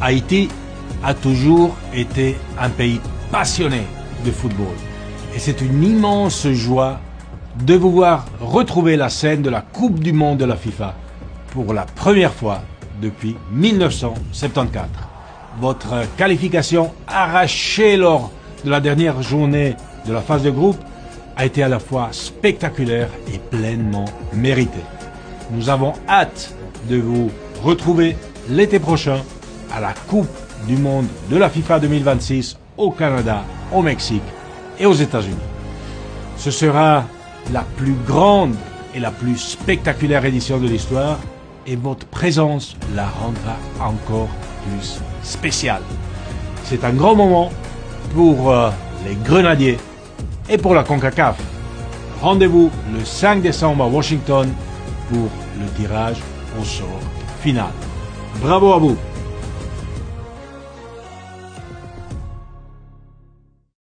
Haïti a toujours été un pays passionné de football. Et c'est une immense joie de vous voir retrouver la scène de la Coupe du Monde de la FIFA pour la première fois depuis 1974. Votre qualification arrachée lors de la dernière journée de la phase de groupe a été à la fois spectaculaire et pleinement méritée. Nous avons hâte de vous retrouver l'été prochain à la Coupe du Monde de la FIFA 2026 au Canada, au Mexique et aux États-Unis. Ce sera la plus grande et la plus spectaculaire édition de l'histoire et votre présence la rendra encore plus spéciale. C'est un grand moment pour les Grenadiers et pour la CONCACAF. Rendez-vous le 5 décembre à Washington pour le tirage au sort final. Bravo à vous!